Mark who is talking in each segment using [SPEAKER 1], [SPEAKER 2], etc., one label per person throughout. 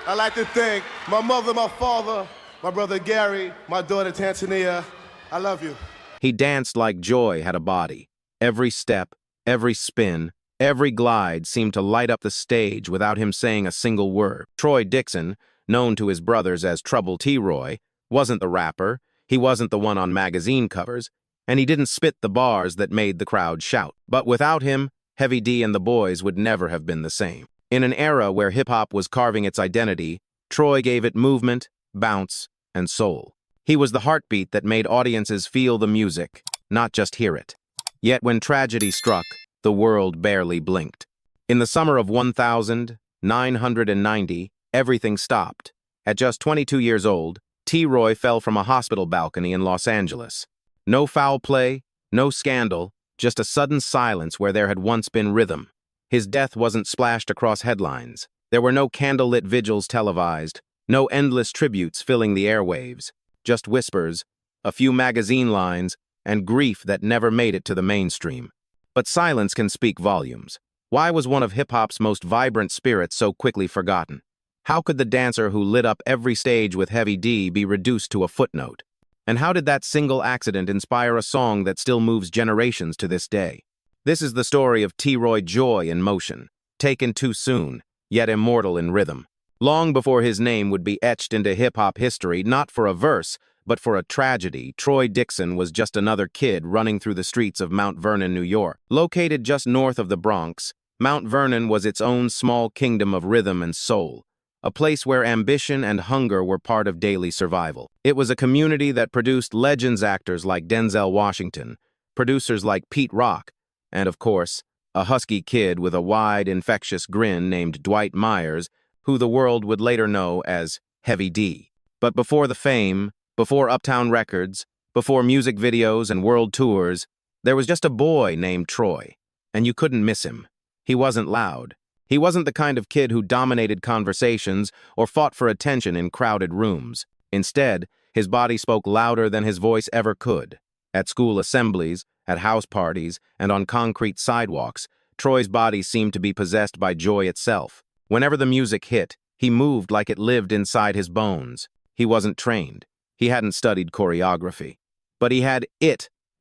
[SPEAKER 1] I'd like to thank my mother, my father, my brother Gary, my daughter Tanzania. I love you.
[SPEAKER 2] He danced like joy had a body. Every step, every spin, every glide seemed to light up the stage without him saying a single word. Troy Dixon, known to his brothers as Trouble T.R.O.Y, wasn't the rapper, he wasn't the one on magazine covers, and he didn't spit the bars that made the crowd shout. But without him, Heavy D and the Boyz would never have been the same. In an era where hip-hop was carving its identity, Troy gave it movement, bounce, and soul. He was the heartbeat that made audiences feel the music, not just hear it. Yet when tragedy struck, the world barely blinked. In the summer of 1990, everything stopped. At just 22 years old, T.R.O.Y fell from a hospital balcony in Los Angeles. No foul play, no scandal, just a sudden silence where there had once been rhythm. His death wasn't splashed across headlines. There were no candlelit vigils televised, no endless tributes filling the airwaves, just whispers, a few magazine lines, and grief that never made it to the mainstream. But silence can speak volumes. Why was one of hip-hop's most vibrant spirits so quickly forgotten? How could the dancer who lit up every stage with Heavy D be reduced to a footnote? And how did that single accident inspire a song that still moves generations to this day? This is the story of T.R.O.Y joy in motion, taken too soon, yet immortal in rhythm. Long before his name would be etched into hip-hop history, not for a verse, but for a tragedy, Troy Dixon was just another kid running through the streets of Mount Vernon, New York. Located just north of the Bronx, Mount Vernon was its own small kingdom of rhythm and soul, a place where ambition and hunger were part of daily survival. It was a community that produced legends actors like Denzel Washington, producers like Pete Rock, and of course, a husky kid with a wide, infectious grin named Dwight Myers, who the world would later know as Heavy D. But before the fame, before Uptown Records, before music videos and world tours, there was just a boy named Troy, and you couldn't miss him. He wasn't loud. He wasn't the kind of kid who dominated conversations or fought for attention in crowded rooms. Instead, his body spoke louder than his voice ever could. At school assemblies, at house parties, and on concrete sidewalks, Troy's body seemed to be possessed by joy itself. Whenever the music hit, he moved like it lived inside his bones. He wasn't trained. He hadn't studied choreography. But he had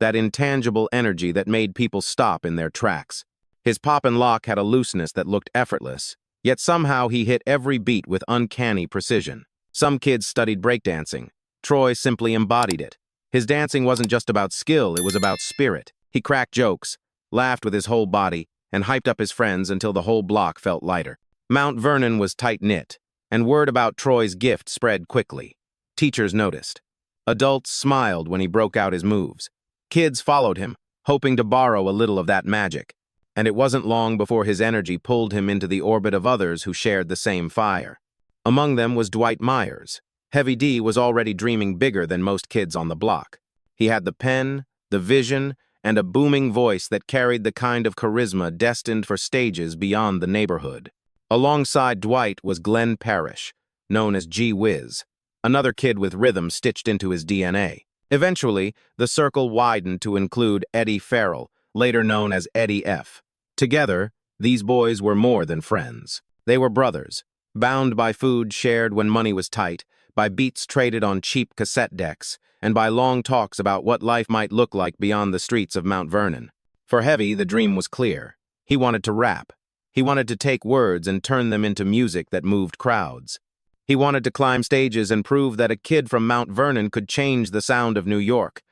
[SPEAKER 2] that intangible energy that made people stop in their tracks. His pop and lock had a looseness that looked effortless, yet somehow he hit every beat with uncanny precision. Some kids studied breakdancing. Troy simply embodied it. His dancing wasn't just about skill, it was about spirit. He cracked jokes, laughed with his whole body, and hyped up his friends until the whole block felt lighter. Mount Vernon was tight-knit, and word about Troy's gift spread quickly. Teachers noticed. Adults smiled when he broke out his moves. Kids followed him, hoping to borrow a little of that magic. And it wasn't long before his energy pulled him into the orbit of others who shared the same fire. Among them was Dwight Myers. Heavy D was already dreaming bigger than most kids on the block. He had the pen, the vision, and a booming voice that carried the kind of charisma destined for stages beyond the neighborhood. Alongside Dwight was Glenn Parrish, known as G Wiz, another kid with rhythm stitched into his DNA. Eventually, the circle widened to include Eddie Farrell, later known as Eddie F. Together, these boys were more than friends. They were brothers, bound by food shared when money was tight, by beats traded on cheap cassette decks, and by long talks about what life might look like beyond the streets of Mount Vernon. For Heavy, the dream was clear. He wanted to rap. He wanted to take words and turn them into music that moved crowds. He wanted to climb stages and prove that a kid from Mount Vernon could change the sound of New York.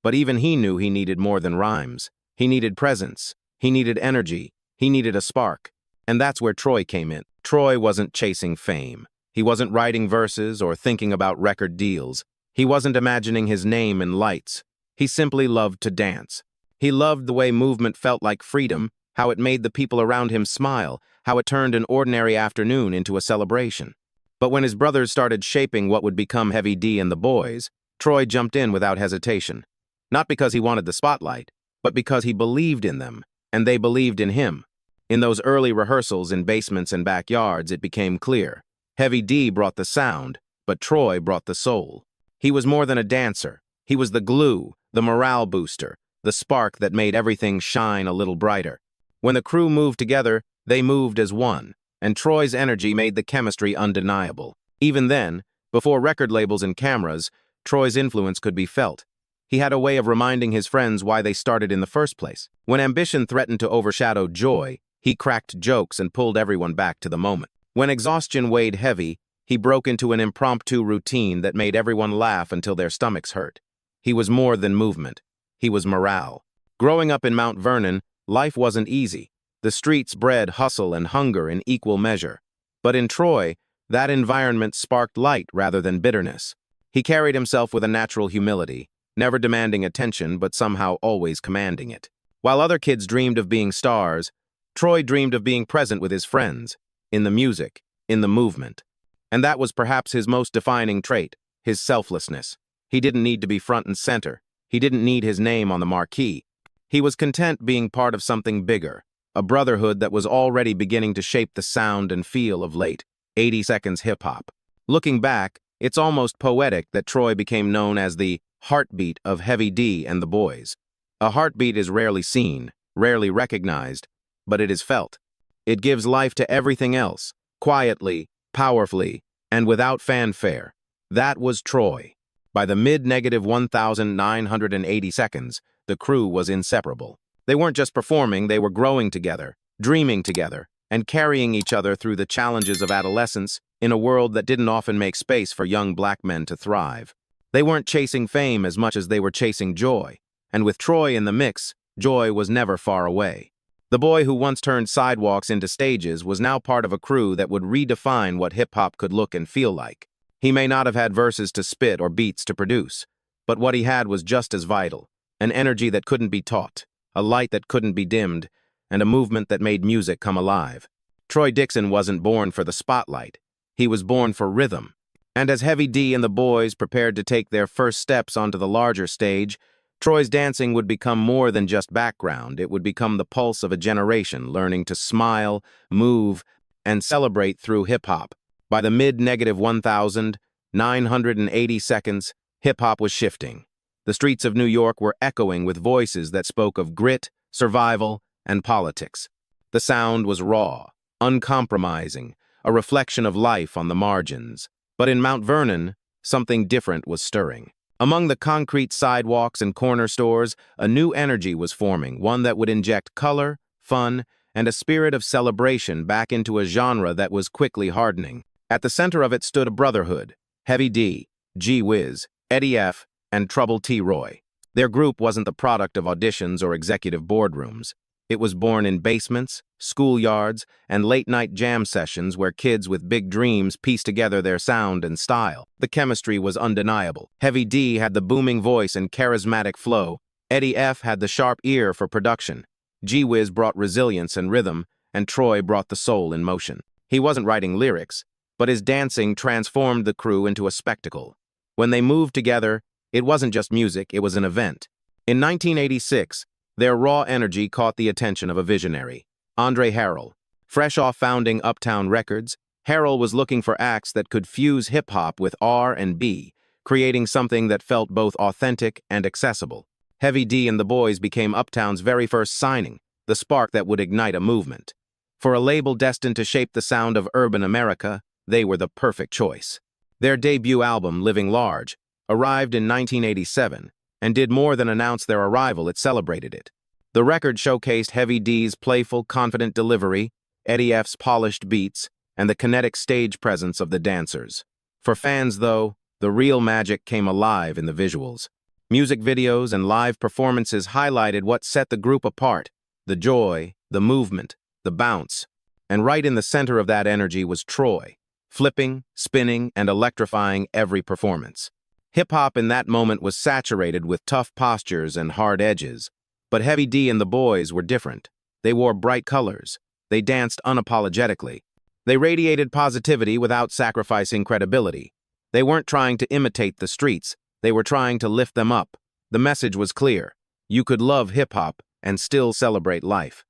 [SPEAKER 2] But even he knew he needed more than rhymes. He needed presence. He needed energy. He needed a spark. And that's where Troy came in. Troy wasn't chasing fame. He wasn't writing verses or thinking about record deals. He wasn't imagining his name in lights. He simply loved to dance. He loved the way movement felt like freedom, how it made the people around him smile, how it turned an ordinary afternoon into a celebration. But when his brothers started shaping what would become Heavy D and the Boyz, Troy jumped in without hesitation. Not because he wanted the spotlight, but because he believed in them, and they believed in him. In those early rehearsals in basements and backyards, it became clear. Heavy D brought the sound, but Troy brought the soul. He was more than a dancer. He was the glue, the morale booster, the spark that made everything shine a little brighter. When the crew moved together, they moved as one. and Troy's energy made the chemistry undeniable. Even then, before record labels and cameras, Troy's influence could be felt. He had a way of reminding his friends why they started in the first place. When ambition threatened to overshadow joy, he cracked jokes and pulled everyone back to the moment. When exhaustion weighed heavy, he broke into an impromptu routine that made everyone laugh until their stomachs hurt. He was more than movement. He was morale. Growing up in Mount Vernon, life wasn't easy. The streets bred hustle and hunger in equal measure. But in Troy, that environment sparked light rather than bitterness. He carried himself with a natural humility, never demanding attention but somehow always commanding it. While other kids dreamed of being stars, Troy dreamed of being present with his friends, in the music, in the movement. And that was perhaps his most defining trait, his selflessness. He didn't need to be front and center. He didn't need his name on the marquee. He was content being part of something bigger, a brotherhood that was already beginning to shape the sound and feel of late 80 seconds hip-hop. Looking back, it's almost poetic that Troy became known as the heartbeat of Heavy D and the Boyz. A heartbeat is rarely seen, rarely recognized, but it is felt. It gives life to everything else, quietly, powerfully, and without fanfare. That was Troy. By the mid-1980 seconds, the crew was inseparable. They weren't just performing, they were growing together, dreaming together, and carrying each other through the challenges of adolescence in a world that didn't often make space for young black men to thrive. They weren't chasing fame as much as they were chasing joy, and with Troy in the mix, joy was never far away. The boy who once turned sidewalks into stages was now part of a crew that would redefine what hip-hop could look and feel like. He may not have had verses to spit or beats to produce, but what he had was just as vital, an energy that couldn't be taught, a light that couldn't be dimmed, and a movement that made music come alive. Troy Dixon wasn't born for the spotlight. He was born for rhythm. And as Heavy D and the Boyz prepared to take their first steps onto the larger stage, Troy's dancing would become more than just background. It would become the pulse of a generation learning to smile, move, and celebrate through hip-hop. By the mid-1980 seconds, hip-hop was shifting. The streets of New York were echoing with voices that spoke of grit, survival, and politics. The sound was raw, uncompromising, a reflection of life on the margins. But in Mount Vernon, something different was stirring. Among the concrete sidewalks and corner stores, a new energy was forming, one that would inject color, fun, and a spirit of celebration back into a genre that was quickly hardening. At the center of it stood a brotherhood: Heavy D, G-Wiz, Eddie F., and Trouble T.R.O.Y. Their group wasn't the product of auditions or executive boardrooms. It was born in basements, schoolyards, and late-night jam sessions where kids with big dreams pieced together their sound and style. The chemistry was undeniable. Heavy D had the booming voice and charismatic flow. Eddie F. had the sharp ear for production. G-Wiz brought resilience and rhythm, and Troy brought the soul in motion. He wasn't writing lyrics, but his dancing transformed the crew into a spectacle. When they moved together, it wasn't just music, it was an event. In 1986, their raw energy caught the attention of a visionary, Andre Harrell. Fresh off founding Uptown Records, Harrell was looking for acts that could fuse hip-hop with R&B, creating something that felt both authentic and accessible. Heavy D and the Boyz became Uptown's very first signing, the spark that would ignite a movement. For a label destined to shape the sound of urban America, they were the perfect choice. Their debut album, Living Large, arrived in 1987, and did more than announce their arrival, it celebrated it. The record showcased Heavy D's playful, confident delivery, Eddie F's polished beats, and the kinetic stage presence of the dancers. For fans, though, the real magic came alive in the visuals. Music videos and live performances highlighted what set the group apart: the joy, the movement, the bounce. And right in the center of that energy was Troy, flipping, spinning, and electrifying every performance. Hip-hop in that moment was saturated with tough postures and hard edges, but Heavy D and the Boyz were different. They wore bright colors. They danced unapologetically. They radiated positivity without sacrificing credibility. They weren't trying to imitate the streets. They were trying to lift them up. The message was clear: you could love hip-hop and still celebrate life.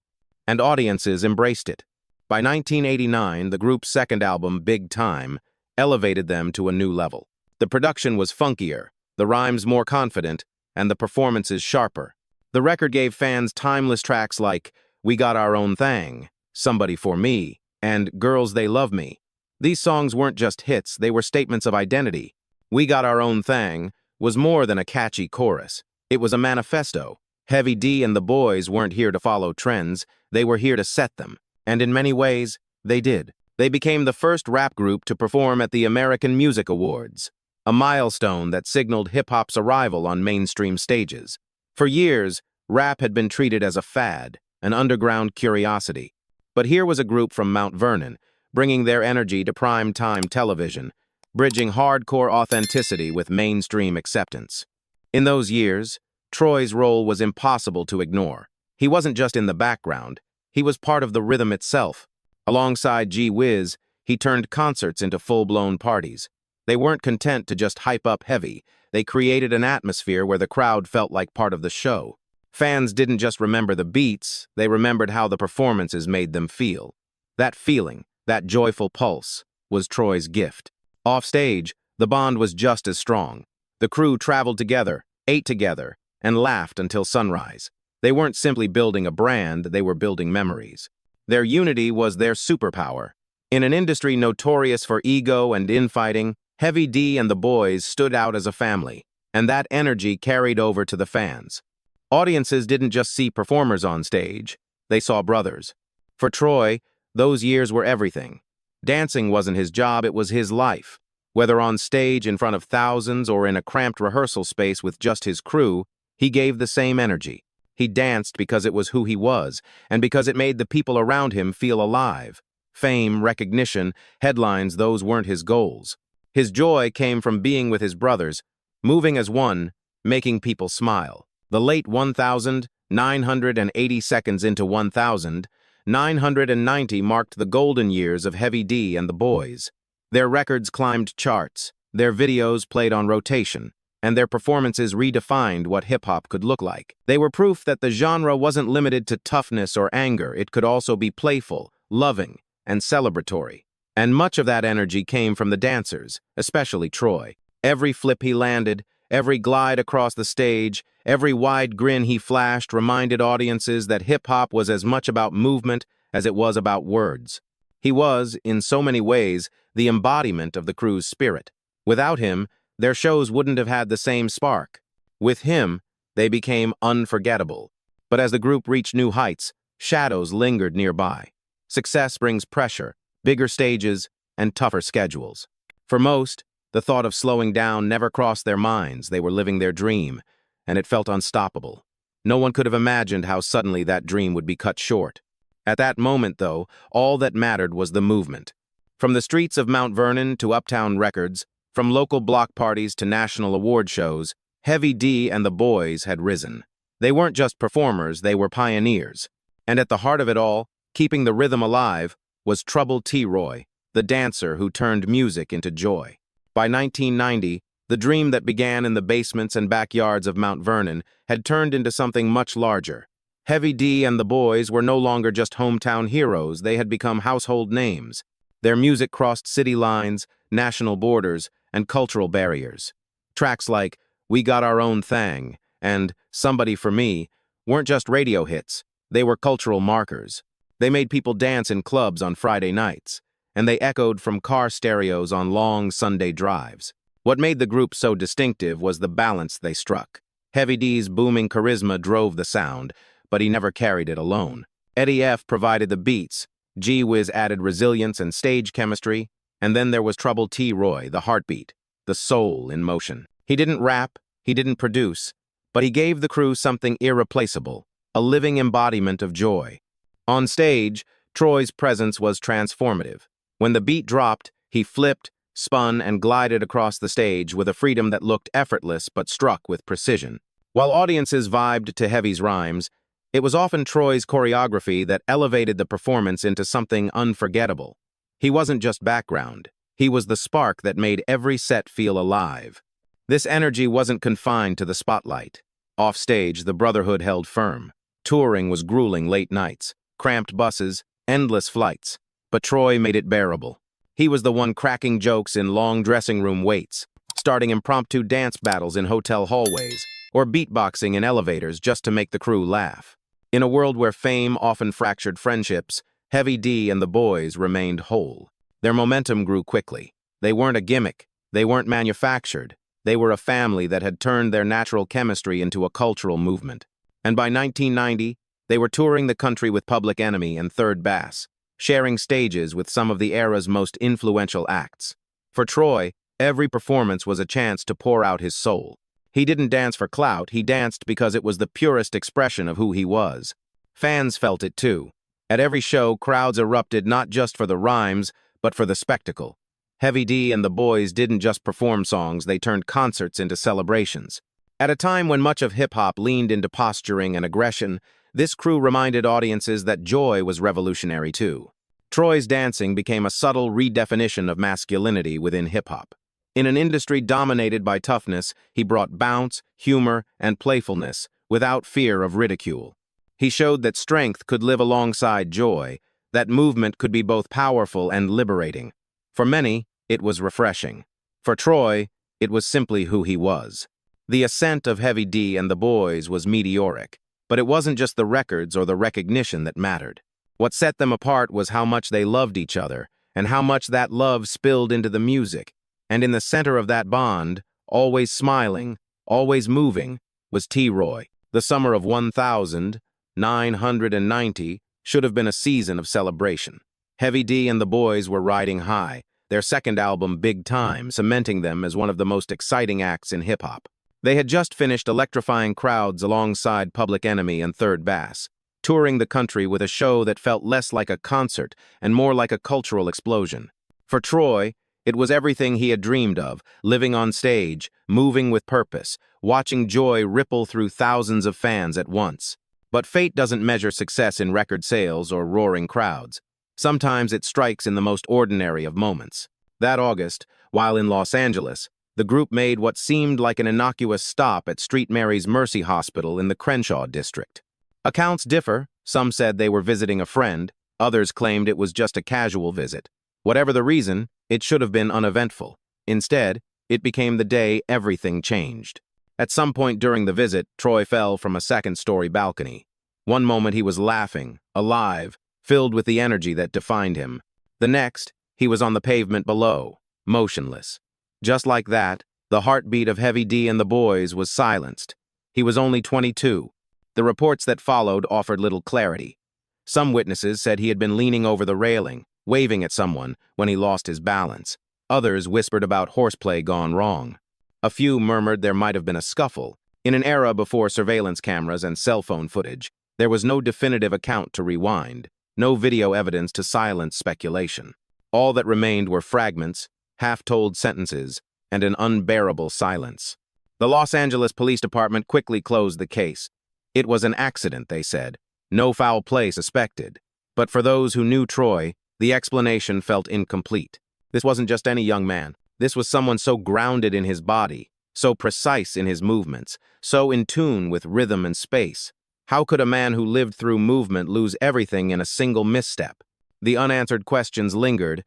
[SPEAKER 2] And audiences embraced it. By 1989, the group's second album, Big Time, elevated them to a new level. The production was funkier, the rhymes more confident, and the performances sharper. The record gave fans timeless tracks like We Got Our Own Thing, Somebody For Me, and Girls They Love Me. These songs weren't just hits, they were statements of identity. We Got Our Own Thang was more than a catchy chorus. It was a manifesto. Heavy D and the Boyz weren't here to follow trends, they were here to set them. And in many ways, they did. They became the first rap group to perform at the American Music Awards, a milestone that signaled hip-hop's arrival on mainstream stages. For years, rap had been treated as a fad, an underground curiosity. But here was a group from Mount Vernon, bringing their energy to prime-time television, bridging hardcore authenticity with mainstream acceptance. In those years, Troy's role was impossible to ignore. He wasn't just in the background, he was part of the rhythm itself. Alongside G Wiz, he turned concerts into full-blown parties. They weren't content to just hype up Heavy, they created an atmosphere where the crowd felt like part of the show. Fans didn't just remember the beats, they remembered how the performances made them feel. That feeling, that joyful pulse, was Troy's gift. Offstage, the bond was just as strong. The crew traveled together, ate together, and laughed until sunrise. They weren't simply building a brand, they were building memories. Their unity was their superpower. In an industry notorious for ego and infighting, Heavy D and the Boyz stood out as a family, and that energy carried over to the fans. Audiences didn't just see performers on stage, they saw brothers. For Troy, those years were everything. Dancing wasn't his job, it was his life. Whether on stage in front of thousands or in a cramped rehearsal space with just his crew, he gave the same energy. He danced because it was who he was, and because it made the people around him feel alive. Fame, recognition, headlines, those weren't his goals. His joy came from being with his brothers, moving as one, making people smile. The late 1,980 seconds into 1,990 marked the golden years of Heavy D and the Boyz. Their records climbed charts, their videos played on rotation, and their performances redefined what hip-hop could look like. They were proof that the genre wasn't limited to toughness or anger, it could also be playful, loving, and celebratory. And much of that energy came from the dancers, especially Troy. Every flip he landed, every glide across the stage, every wide grin he flashed reminded audiences that hip-hop was as much about movement as it was about words. He was, in so many ways, the embodiment of the crew's spirit. Without him, their shows wouldn't have had the same spark. With him, they became unforgettable. But as the group reached new heights, shadows lingered nearby. Success brings pressure, bigger stages, and tougher schedules. For most, the thought of slowing down never crossed their minds. They were living their dream, and it felt unstoppable. No one could have imagined how suddenly that dream would be cut short. At that moment, though, all that mattered was the movement. From the streets of Mount Vernon to Uptown Records, from local block parties to national award shows, Heavy D and the Boyz had risen. They weren't just performers, they were pioneers. And at the heart of it all, keeping the rhythm alive, was troubled T.R.O.Y, the dancer who turned music into joy. By 1990, the dream that began in the basements and backyards of Mount Vernon had turned into something much larger. Heavy D and the Boyz were no longer just hometown heroes, they had become household names. Their music crossed city lines, national borders, and cultural barriers. Tracks like We Got Our Own Thang and Somebody for Me weren't just radio hits, they were cultural markers. They made people dance in clubs on Friday nights, and they echoed from car stereos on long Sunday drives. What made the group so distinctive was the balance they struck. Heavy D's booming charisma drove the sound, but he never carried it alone. Eddie F. provided the beats, G Wiz added resilience and stage chemistry, and then there was troubled T.R.O.Y, the heartbeat, the soul in motion. He didn't rap, he didn't produce, but he gave the crew something irreplaceable, a living embodiment of joy. On stage, Troy's presence was transformative. When the beat dropped, he flipped, spun, and glided across the stage with a freedom that looked effortless but struck with precision. While audiences vibed to Heavy's rhymes, it was often Troy's choreography that elevated the performance into something unforgettable. He wasn't just background, he was the spark that made every set feel alive. This energy wasn't confined to the spotlight. Offstage, the brotherhood held firm. Touring was grueling late nights, cramped buses, endless flights, but Troy made it bearable. He was the one cracking jokes in long dressing room waits, starting impromptu dance battles in hotel hallways, or beatboxing in elevators just to make the crew laugh. In a world where fame often fractured friendships, Heavy D and the Boyz remained whole. Their momentum grew quickly. They weren't a gimmick. They weren't manufactured. They were a family that had turned their natural chemistry into a cultural movement. And by 1990, they were touring the country with Public Enemy and Third Bass, sharing stages with some of the era's most influential acts. For Troy, every performance was a chance to pour out his soul. He didn't dance for clout, he danced because it was the purest expression of who he was. Fans felt it too. At every show, crowds erupted not just for the rhymes, but for the spectacle. Heavy D and the Boyz didn't just perform songs, they turned concerts into celebrations. At a time when much of hip-hop leaned into posturing and aggression, this crew reminded audiences that joy was revolutionary too. Troy's dancing became a subtle redefinition of masculinity within hip-hop. In an industry dominated by toughness, he brought bounce, humor, and playfulness without fear of ridicule. He showed that strength could live alongside joy, that movement could be both powerful and liberating. For many, it was refreshing. For Troy, it was simply who he was. The ascent of Heavy D and the Boyz was meteoric, but it wasn't just the records or the recognition that mattered. What set them apart was how much they loved each other, and how much that love spilled into the music. And in the center of that bond, always smiling, always moving, was T.R.O.Y. The summer of 1990 should have been a season of celebration. Heavy D and the Boyz were riding high, their second album Big Time cementing them as one of the most exciting acts in hip-hop. They had just finished electrifying crowds alongside Public Enemy and Third Bass, touring the country with a show that felt less like a concert and more like a cultural explosion. For Troy, it was everything he had dreamed of, living on stage, moving with purpose, watching joy ripple through thousands of fans at once. But fate doesn't measure success in record sales or roaring crowds. Sometimes it strikes in the most ordinary of moments. That August, while in Los Angeles, the group made what seemed like an innocuous stop at St. Mary's Mercy Hospital in the Crenshaw district. Accounts differ. Some said they were visiting a friend. Others claimed it was just a casual visit. Whatever the reason, it should have been uneventful. Instead, it became the day everything changed. At some point during the visit, Troy fell from a second-story balcony. One moment he was laughing, alive, filled with the energy that defined him. The next, he was on the pavement below, motionless. Just like that, the heartbeat of Heavy D and the Boyz was silenced. He was only 22. The reports that followed offered little clarity. Some witnesses said he had been leaning over the railing, waving at someone, when he lost his balance. Others whispered about horseplay gone wrong. A few murmured there might have been a scuffle. In an era before surveillance cameras and cell phone footage, there was no definitive account to rewind, no video evidence to silence speculation. All that remained were fragments, half-told sentences, and an unbearable silence. The Los Angeles Police Department quickly closed the case. It was an accident, they said. No foul play suspected. But for those who knew Troy, the explanation felt incomplete. This wasn't just any young man. This was someone so grounded in his body, so precise in his movements, so in tune with rhythm and space. How could a man who lived through movement lose everything in a single misstep? The unanswered questions lingered,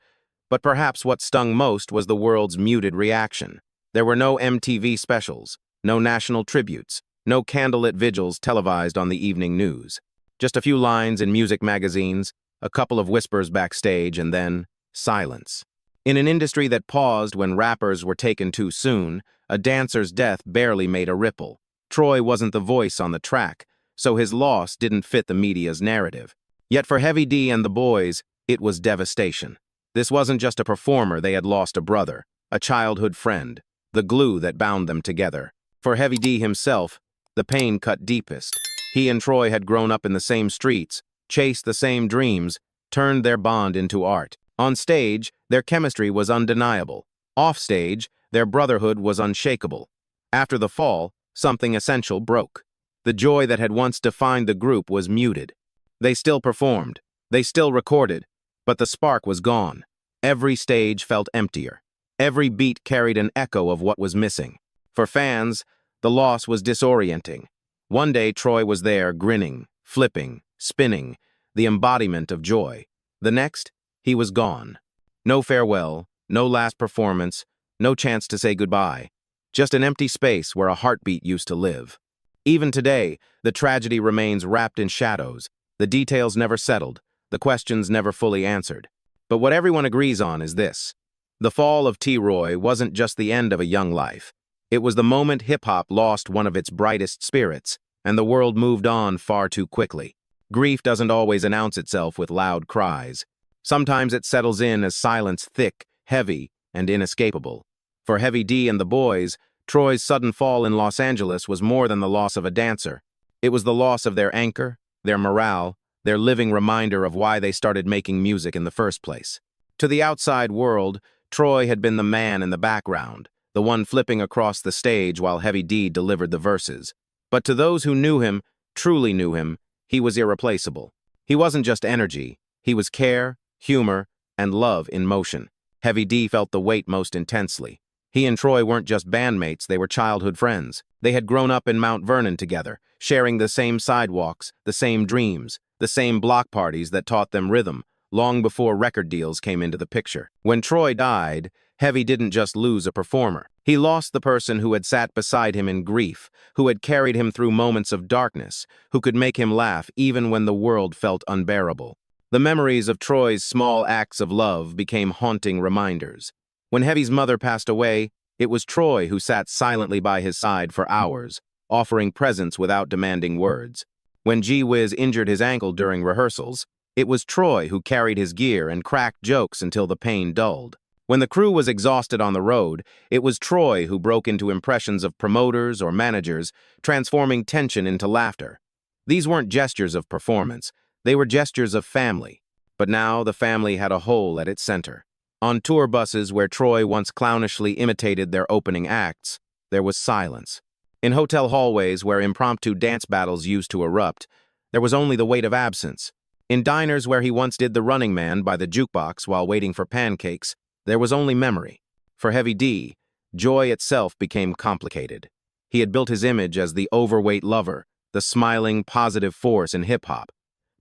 [SPEAKER 2] but perhaps what stung most was the world's muted reaction. There were no MTV specials, no national tributes, no candlelit vigils televised on the evening news. Just a few lines in music magazines, a couple of whispers backstage, and then silence. In an industry that paused when rappers were taken too soon, a dancer's death barely made a ripple. Troy wasn't the voice on the track, so his loss didn't fit the media's narrative. Yet for Heavy D and the Boyz, it was devastation. This wasn't just a performer, they had lost a brother, a childhood friend, the glue that bound them together. For Heavy D himself, the pain cut deepest. He and Troy had grown up in the same streets, chased the same dreams, turned their bond into art. On stage, their chemistry was undeniable. Off stage, their brotherhood was unshakable. After the fall, something essential broke. The joy that had once defined the group was muted. They still performed, they still recorded, but the spark was gone. Every stage felt emptier. Every beat carried an echo of what was missing. For fans, the loss was disorienting. One day Troy was there, grinning, flipping, spinning, the embodiment of joy. The next, he was gone. No farewell, no last performance, no chance to say goodbye. Just an empty space where a heartbeat used to live. Even today, the tragedy remains wrapped in shadows. The details never settled. the questions never fully answered. But what everyone agrees on is this. The fall of T.R.O.Y wasn't just the end of a young life. It was the moment hip-hop lost one of its brightest spirits, and the world moved on far too quickly. Grief doesn't always announce itself with loud cries. Sometimes it settles in as silence thick, heavy, and inescapable. For Heavy D and the Boyz, Troy's sudden fall in Los Angeles was more than the loss of a dancer. It was the loss of their anchor, their morale, their living reminder of why they started making music in the first place. To the outside world, Troy had been the man in the background, the one flipping across the stage while Heavy D delivered the verses. But to those who knew him, truly knew him, he was irreplaceable. He wasn't just energy, he was care, humor, and love in motion. Heavy D felt the weight most intensely. He and Troy weren't just bandmates, they were childhood friends. They had grown up in Mount Vernon together, sharing the same sidewalks, the same dreams, the same block parties that taught them rhythm, long before record deals came into the picture. When Troy died, Heavy didn't just lose a performer. He lost the person who had sat beside him in grief, who had carried him through moments of darkness, who could make him laugh even when the world felt unbearable. The memories of Troy's small acts of love became haunting reminders. When Heavy's mother passed away, it was Troy who sat silently by his side for hours, offering presents without demanding words. When G-Wiz injured his ankle during rehearsals, it was Troy who carried his gear and cracked jokes until the pain dulled. When the crew was exhausted on the road, it was Troy who broke into impressions of promoters or managers, transforming tension into laughter. These weren't gestures of performance, they were gestures of family. But now the family had a hole at its center. On tour buses where Troy once clownishly imitated their opening acts, there was silence. In hotel hallways where impromptu dance battles used to erupt, there was only the weight of absence. In diners where he once did the running man by the jukebox while waiting for pancakes, there was only memory. For Heavy D, joy itself became complicated. He had built his image as the overweight lover, the smiling, positive force in hip-hop.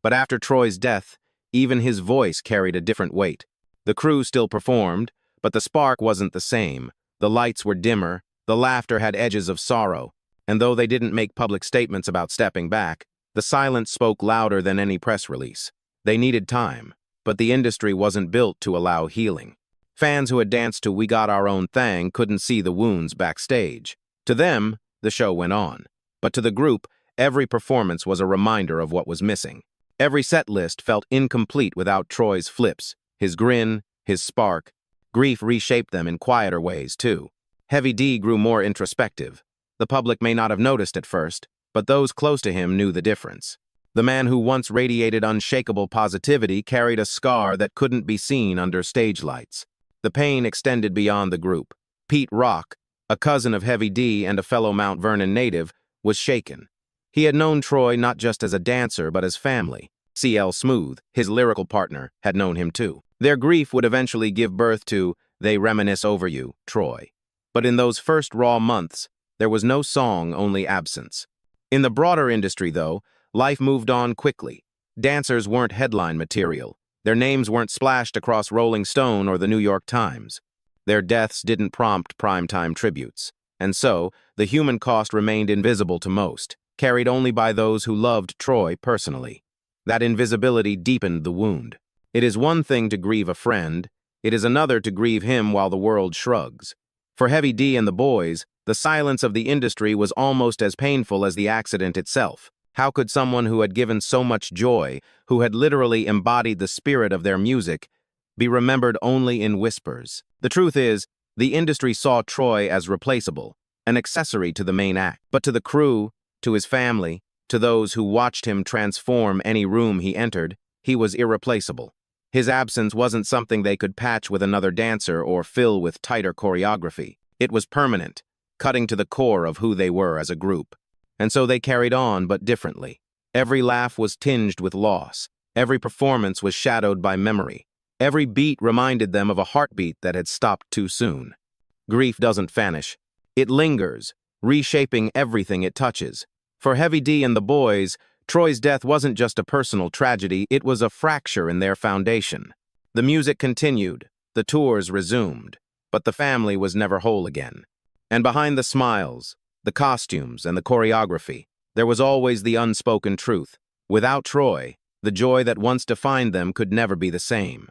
[SPEAKER 2] But after Troy's death, even his voice carried a different weight. The crew still performed, but the spark wasn't the same. The lights were dimmer, the laughter had edges of sorrow, and though they didn't make public statements about stepping back, the silence spoke louder than any press release. They needed time, but the industry wasn't built to allow healing. Fans who had danced to We Got Our Own Thing couldn't see the wounds backstage. To them, the show went on. But to the group, every performance was a reminder of what was missing. Every set list felt incomplete without Troy's flips, his grin, his spark. Grief reshaped them in quieter ways, too. Heavy D grew more introspective. The public may not have noticed at first, but those close to him knew the difference. The man who once radiated unshakable positivity carried a scar that couldn't be seen under stage lights. The pain extended beyond the group. Pete Rock, a cousin of Heavy D and a fellow Mount Vernon native, was shaken. He had known Troy not just as a dancer but as family. C.L. Smooth, his lyrical partner, had known him too. Their grief would eventually give birth to They Reminisce Over You, Troy. But in those first raw months, there was no song, only absence. In the broader industry, though, life moved on quickly. Dancers weren't headline material. Their names weren't splashed across Rolling Stone or the New York Times. Their deaths didn't prompt primetime tributes. And so, the human cost remained invisible to most, carried only by those who loved Troy personally. That invisibility deepened the wound. It is one thing to grieve a friend, it is another to grieve him while the world shrugs. For Heavy D and the Boyz, the silence of the industry was almost as painful as the accident itself. How could someone who had given so much joy, who had literally embodied the spirit of their music, be remembered only in whispers? The truth is, the industry saw Troy as replaceable, an accessory to the main act. But to the crew, to his family, to those who watched him transform any room he entered, he was irreplaceable. His absence wasn't something they could patch with another dancer or fill with tighter choreography. It was permanent, cutting to the core of who they were as a group. And so they carried on, but differently. Every laugh was tinged with loss. Every performance was shadowed by memory. Every beat reminded them of a heartbeat that had stopped too soon. Grief doesn't vanish. It lingers, reshaping everything it touches. For Heavy D and the Boyz, Troy's death wasn't just a personal tragedy, it was a fracture in their foundation. The music continued, the tours resumed, but the family was never whole again. And behind the smiles, the costumes, and the choreography, there was always the unspoken truth. Without Troy, The joy that once defined them could never be the same.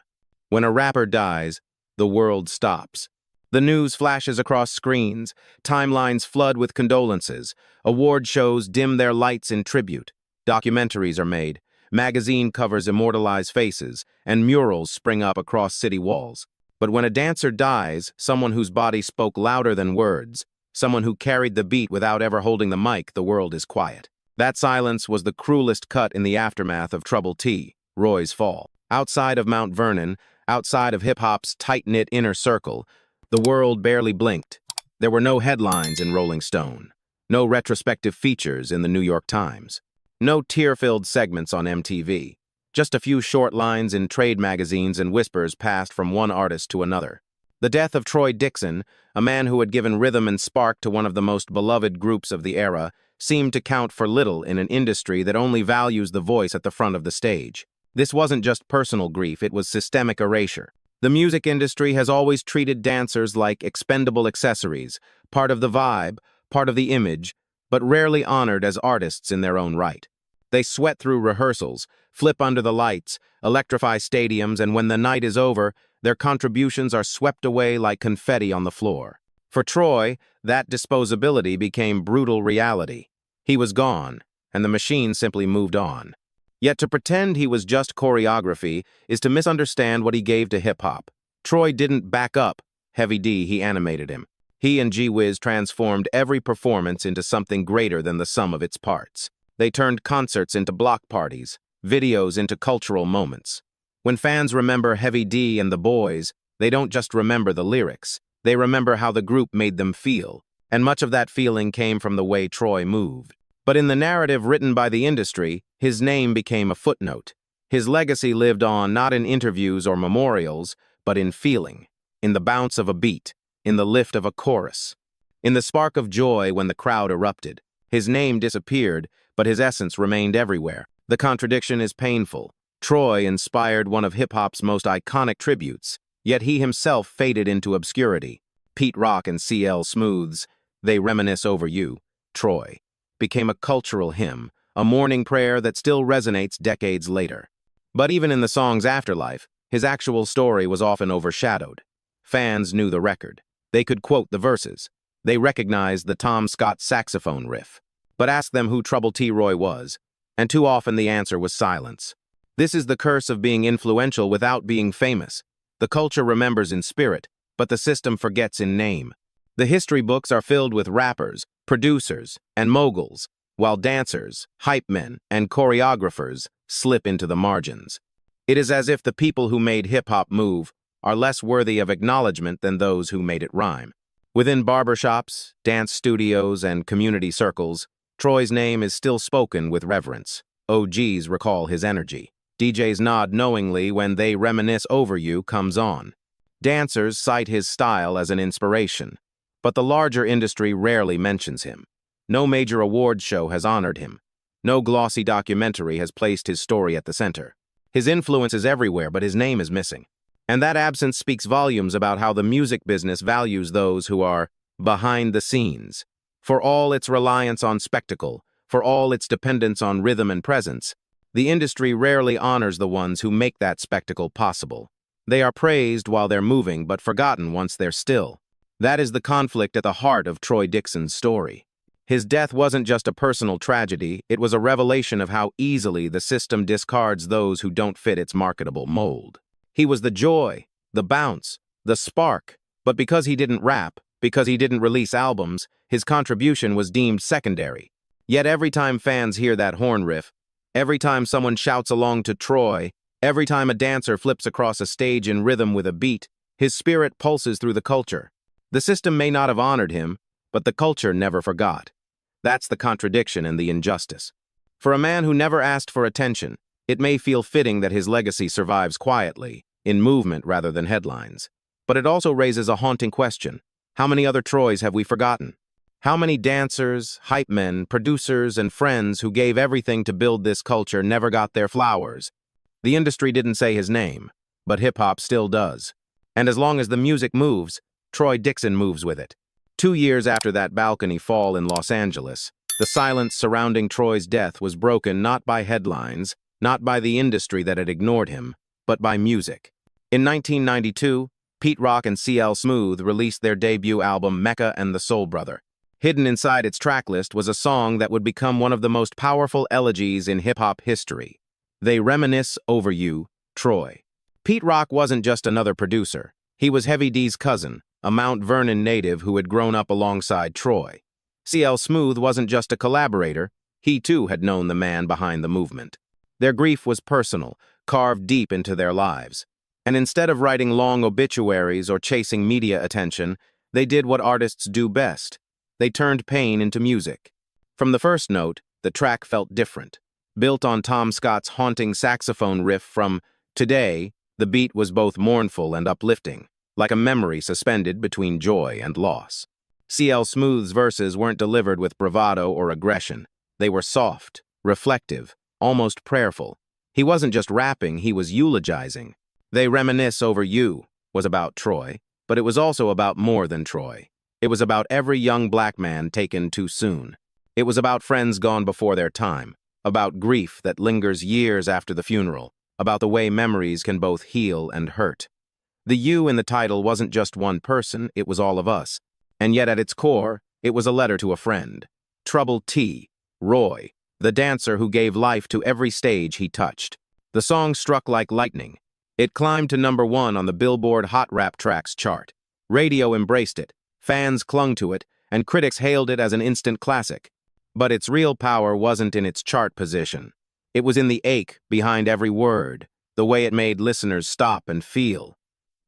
[SPEAKER 2] When a rapper dies, the world stops. The news flashes across screens, timelines flood with condolences, award shows dim their lights in tribute, documentaries are made, magazine covers immortalize faces, and murals spring up across city walls. But when a dancer dies, someone whose body spoke louder than words, someone who carried the beat without ever holding the mic, the world is quiet. That silence was the cruelest cut in the aftermath of Trouble T.R.O.Y's fall. Outside of Mount Vernon, outside of hip-hop's tight-knit inner circle, the world barely blinked. There were no headlines in Rolling Stone, no retrospective features in the New York Times, no tear-filled segments on MTV, just a few short lines in trade magazines and whispers passed from one artist to another. The death of Troy Dixon, a man who had given rhythm and spark to one of the most beloved groups of the era, seemed to count for little in an industry that only values the voice at the front of the stage. This wasn't just personal grief, it was systemic erasure. The music industry has always treated dancers like expendable accessories, part of the vibe, part of the image, but rarely honored as artists in their own right. They sweat through rehearsals, flip under the lights, electrify stadiums, and when the night is over, their contributions are swept away like confetti on the floor. For Troy, that disposability became brutal reality. He was gone, and the machine simply moved on. Yet to pretend he was just choreography is to misunderstand what he gave to hip-hop. Troy didn't back up Heavy D, he animated him. He and G-Wiz transformed every performance into something greater than the sum of its parts. They turned concerts into block parties, videos into cultural moments. When fans remember Heavy D and the Boyz, they don't just remember the lyrics. They remember how the group made them feel, and much of that feeling came from the way Troy moved. But in the narrative written by the industry, his name became a footnote. His legacy lived on not in interviews or memorials, but in feeling, in the bounce of a beat, in the lift of a chorus, in the spark of joy when the crowd erupted. His name disappeared, but his essence remained everywhere. The contradiction is painful. Troy inspired one of hip-hop's most iconic tributes, yet he himself faded into obscurity. Pete Rock and CL Smooth's "They Reminisce Over You," Troy, became a cultural hymn, a morning prayer that still resonates decades later. But even in the song's afterlife, his actual story was often overshadowed. Fans knew the record. They could quote the verses. They recognized the Tom Scott saxophone riff. But ask them who Trouble T.R.O.Y was, and too often the answer was silence. This is the curse of being influential without being famous. The culture remembers in spirit, but the system forgets in name. The history books are filled with rappers, producers, and moguls, while dancers, hype men, and choreographers slip into the margins. It is as if the people who made hip-hop move are less worthy of acknowledgement than those who made it rhyme. Within barbershops, dance studios, and community circles, Troy's name is still spoken with reverence. OGs recall his energy. DJs nod knowingly when "They Reminisce Over You" comes on. Dancers cite his style as an inspiration. But the larger industry rarely mentions him. No major awards show has honored him. No glossy documentary has placed his story at the center. His influence is everywhere, but his name is missing. And that absence speaks volumes about how the music business values those who are behind the scenes. For all its reliance on spectacle, for all its dependence on rhythm and presence, the industry rarely honors the ones who make that spectacle possible. They are praised while they're moving, but forgotten once they're still. That is the conflict at the heart of Troy Dixon's story. His death wasn't just a personal tragedy, it was a revelation of how easily the system discards those who don't fit its marketable mold. He was the joy, the bounce, the spark, but because he didn't rap, because he didn't release albums, his contribution was deemed secondary. Yet every time fans hear that horn riff, every time someone shouts along to Troy, every time a dancer flips across a stage in rhythm with a beat, his spirit pulses through the culture. The system may not have honored him, but the culture never forgot. That's the contradiction and the injustice. For a man who never asked for attention, it may feel fitting that his legacy survives quietly, in movement rather than headlines. But it also raises a haunting question. How many other Troys have we forgotten? How many dancers, hype men, producers, and friends who gave everything to build this culture never got their flowers? The industry didn't say his name, but hip-hop still does. And as long as the music moves, Troy Dixon moves with it. 2 years after that balcony fall in Los Angeles, the silence surrounding Troy's death was broken not by headlines, not by the industry that had ignored him, but by music. In 1992, Pete Rock and CL Smooth released their debut album Mecca and the Soul Brother. Hidden inside its tracklist was a song that would become one of the most powerful elegies in hip-hop history. They Reminisce Over You, Troy. Pete Rock wasn't just another producer. He was Heavy D's cousin, a Mount Vernon native who had grown up alongside Troy. CL Smooth wasn't just a collaborator. He too had known the man behind the movement. Their grief was personal, carved deep into their lives. And instead of writing long obituaries or chasing media attention, they did what artists do best. They turned pain into music. From the first note, the track felt different. Built on Tom Scott's haunting saxophone riff from Today, the beat was both mournful and uplifting, like a memory suspended between joy and loss. CL Smooth's verses weren't delivered with bravado or aggression. They were soft, reflective, almost prayerful. He wasn't just rapping, he was eulogizing. They Reminisce Over You was about Troy, but it was also about more than Troy. It was about every young black man taken too soon. It was about friends gone before their time, about grief that lingers years after the funeral, about the way memories can both heal and hurt. The you in the title wasn't just one person, it was all of us. And yet at its core, it was a letter to a friend. Troubled T.R.O.Y, the dancer who gave life to every stage he touched. The song struck like lightning. It climbed to #1 on the Billboard Hot Rap Tracks chart. Radio embraced it, fans clung to it, and critics hailed it as an instant classic. But its real power wasn't in its chart position. It was in the ache behind every word, the way it made listeners stop and feel.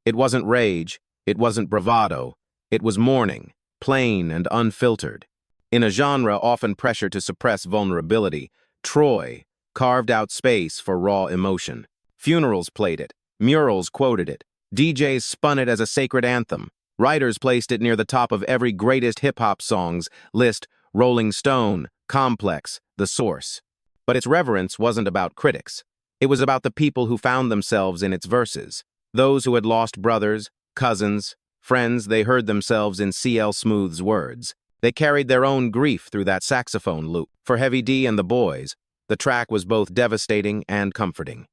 [SPEAKER 2] It wasn't rage, it wasn't bravado, it was mourning, plain and unfiltered. In a genre often pressured to suppress vulnerability, Troy carved out space for raw emotion. Funerals played it, murals quoted it, DJs spun it as a sacred anthem, writers placed it near the top of every greatest hip-hop songs list, Rolling Stone, Complex, The Source. But its reverence wasn't about critics. It was about the people who found themselves in its verses. Those who had lost brothers, cousins, friends, they heard themselves in CL Smooth's words. They carried their own grief through that saxophone loop. For Heavy D and the Boyz, the track was both devastating and comforting.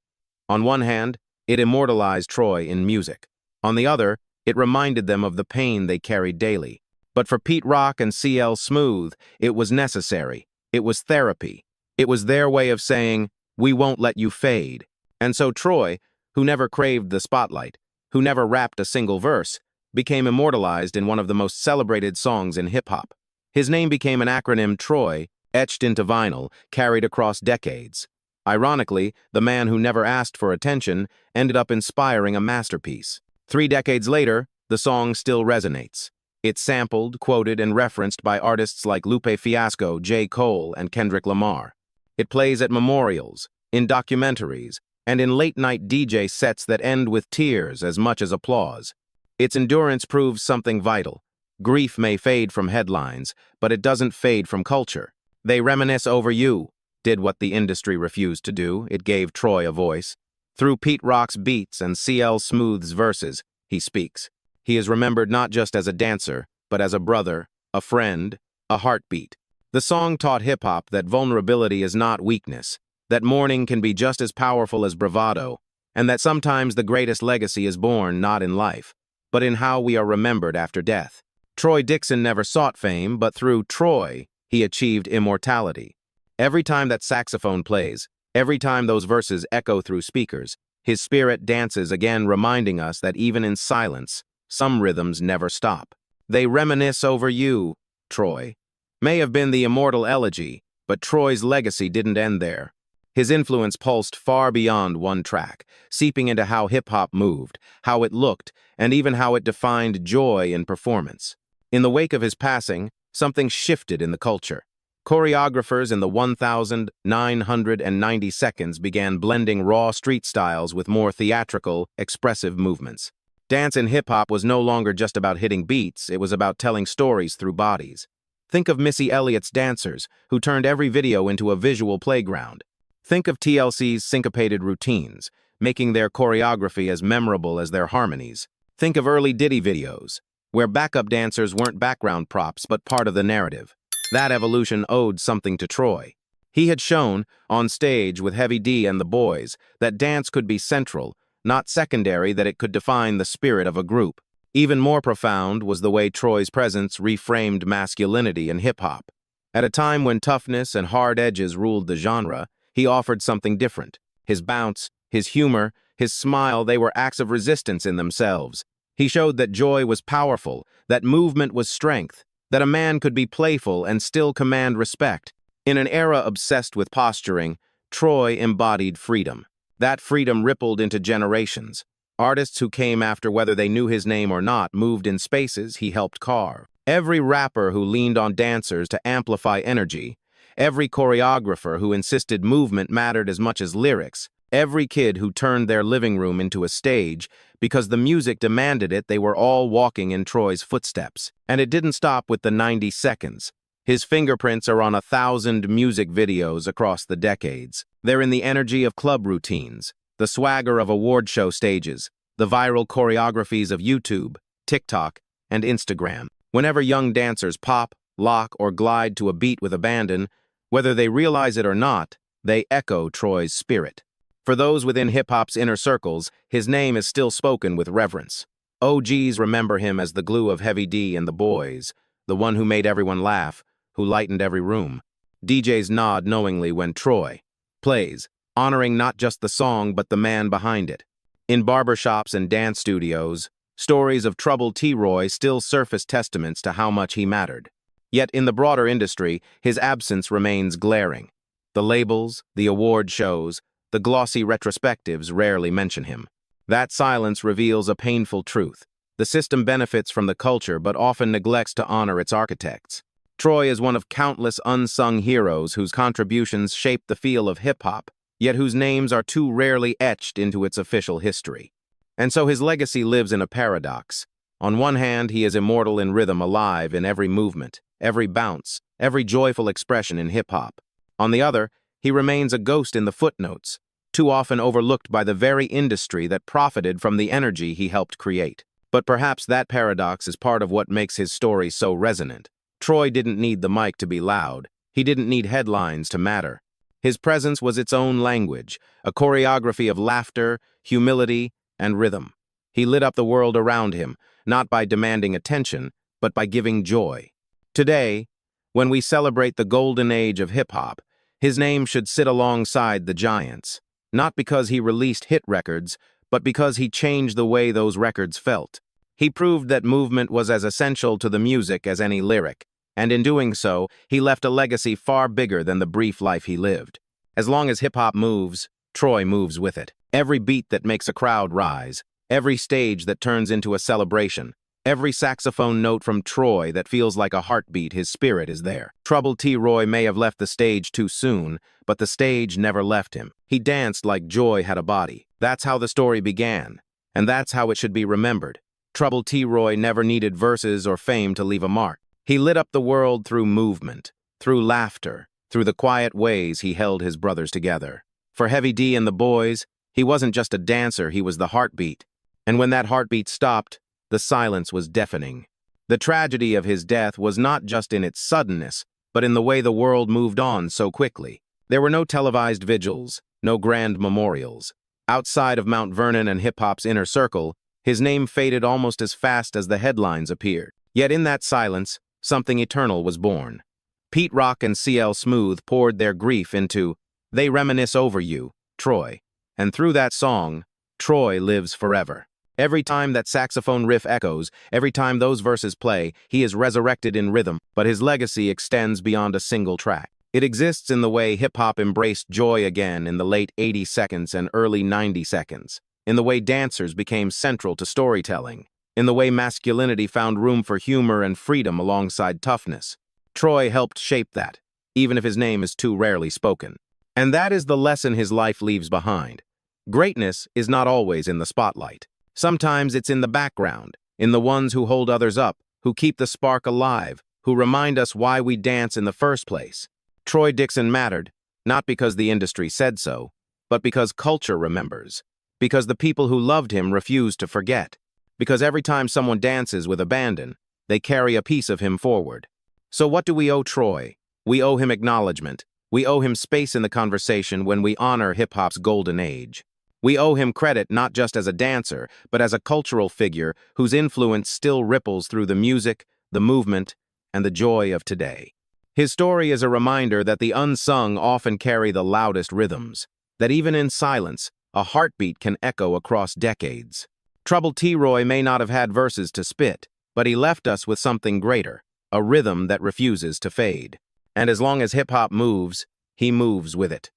[SPEAKER 2] On one hand, it immortalized Troy in music. On the other, it reminded them of the pain they carried daily. But for Pete Rock and CL Smooth, it was necessary. It was therapy. It was their way of saying, we won't let you fade. And so Troy, who never craved the spotlight, who never rapped a single verse, became immortalized in one of the most celebrated songs in hip-hop. His name became an acronym Troy, etched into vinyl, carried across decades. Ironically, the man who never asked for attention ended up inspiring a masterpiece. 3 decades later, the song still resonates. It's sampled, quoted, and referenced by artists like Lupe Fiasco, J. Cole, and Kendrick Lamar. It plays at memorials, in documentaries, and in late-night DJ sets that end with tears as much as applause. Its endurance proves something vital. Grief may fade from headlines, but it doesn't fade from culture. They Reminisce Over You did what the industry refused to do. It gave Troy a voice. Through Pete Rock's beats and CL Smooth's verses, he speaks. He is remembered not just as a dancer, but as a brother, a friend, a heartbeat. The song taught hip-hop that vulnerability is not weakness, that mourning can be just as powerful as bravado, and that sometimes the greatest legacy is born not in life, but in how we are remembered after death. Troy Dixon never sought fame, but through Troy, he achieved immortality. Every time that saxophone plays, every time those verses echo through speakers, his spirit dances again, reminding us that even in silence, some rhythms never stop. They Reminisce Over You, Troy. May have been the immortal elegy, but Troy's legacy didn't end there. His influence pulsed far beyond one track, seeping into how hip-hop moved, how it looked, and even how it defined joy in performance. In the wake of his passing, something shifted in the culture. Choreographers in the 1,990 seconds began blending raw street styles with more theatrical, expressive movements. Dance in hip-hop was no longer just about hitting beats, it was about telling stories through bodies. Think of Missy Elliott's dancers, who turned every video into a visual playground. Think of TLC's syncopated routines, making their choreography as memorable as their harmonies. Think of early Diddy videos, where backup dancers weren't background props but part of the narrative. That evolution owed something to Troy. He had shown, on stage with Heavy D and the Boyz, that dance could be central, not secondary, that it could define the spirit of a group. Even more profound was the way Troy's presence reframed masculinity in hip-hop. At a time when toughness and hard edges ruled the genre, he offered something different. His bounce, his humor, his smile, they were acts of resistance in themselves. He showed that joy was powerful, that movement was strength, that a man could be playful and still command respect. In an era obsessed with posturing, Troy embodied freedom. That freedom rippled into generations. Artists who came after, whether they knew his name or not, moved in spaces he helped carve. Every rapper who leaned on dancers to amplify energy, every choreographer who insisted movement mattered as much as lyrics, every kid who turned their living room into a stage because the music demanded it, they were all walking in Troy's footsteps. And it didn't stop with the 90 seconds. His fingerprints are on 1,000 music videos across the decades. They're in the energy of club routines, the swagger of award show stages, the viral choreographies of YouTube, TikTok, and Instagram. Whenever young dancers pop, lock, or glide to a beat with abandon, whether they realize it or not, they echo Troy's spirit. For those within hip-hop's inner circles, his name is still spoken with reverence. OGs remember him as the glue of Heavy D and the Boyz, the one who made everyone laugh, who lightened every room. DJs nod knowingly when Troy plays, honoring not just the song but the man behind it. In barbershops and dance studios, stories of troubled T.R.O.Y still surface testaments to how much he mattered. Yet in the broader industry, his absence remains glaring. The labels, the award shows, the glossy retrospectives rarely mention him. That silence reveals a painful truth. The system benefits from the culture but often neglects to honor its architects. Troy is one of countless unsung heroes whose contributions shaped the feel of hip-hop, yet whose names are too rarely etched into its official history. And so his legacy lives in a paradox. On one hand, he is immortal in rhythm, alive in every movement, every bounce, every joyful expression in hip-hop. On the other, he remains a ghost in the footnotes, too often overlooked by the very industry that profited from the energy he helped create. But perhaps that paradox is part of what makes his story so resonant. Troy didn't need the mic to be loud. He didn't need headlines to matter. His presence was its own language, a choreography of laughter, humility, and rhythm. He lit up the world around him, not by demanding attention, but by giving joy. Today, when we celebrate the golden age of hip-hop, his name should sit alongside the giants, not because he released hit records, but because he changed the way those records felt. He proved that movement was as essential to the music as any lyric, and in doing so, he left a legacy far bigger than the brief life he lived. As long as hip-hop moves, Troy moves with it. Every beat that makes a crowd rise, every stage that turns into a celebration, every saxophone note from Troy that feels like a heartbeat, his spirit is there. Troubled T.R.O.Y may have left the stage too soon, but the stage never left him. He danced like joy had a body. That's how the story began, and that's how it should be remembered. Troubled T.R.O.Y never needed verses or fame to leave a mark. He lit up the world through movement, through laughter, through the quiet ways he held his brothers together. For Heavy D and the Boyz, he wasn't just a dancer, he was the heartbeat. And when that heartbeat stopped, the silence was deafening. The tragedy of his death was not just in its suddenness, but in the way the world moved on so quickly. There were no televised vigils, no grand memorials. Outside of Mount Vernon and hip-hop's inner circle, his name faded almost as fast as the headlines appeared. Yet in that silence, something eternal was born. Pete Rock and CL Smooth poured their grief into They Reminisce Over You, Troy. And through that song, Troy lives forever. Every time that saxophone riff echoes, every time those verses play, he is resurrected in rhythm, but his legacy extends beyond a single track. It exists in the way hip-hop embraced joy again in the late 80 seconds and early 90 seconds, in the way dancers became central to storytelling, in the way masculinity found room for humor and freedom alongside toughness. Troy helped shape that, even if his name is too rarely spoken. And that is the lesson his life leaves behind. Greatness is not always in the spotlight. Sometimes it's in the background, in the ones who hold others up, who keep the spark alive, who remind us why we dance in the first place. Troy Dixon mattered, not because the industry said so, but because culture remembers, because the people who loved him refused to forget, because every time someone dances with abandon, they carry a piece of him forward. So what do we owe Troy? We owe him acknowledgement, We owe him space in the conversation when we honor hip-hop's golden age. We owe him credit not just as a dancer, but as a cultural figure whose influence still ripples through the music, the movement, and the joy of today. His story is a reminder that the unsung often carry the loudest rhythms, that even in silence, a heartbeat can echo across decades. Troubled T.R.O.Y may not have had verses to spit, but he left us with something greater, a rhythm that refuses to fade. And as long as hip-hop moves, he moves with it.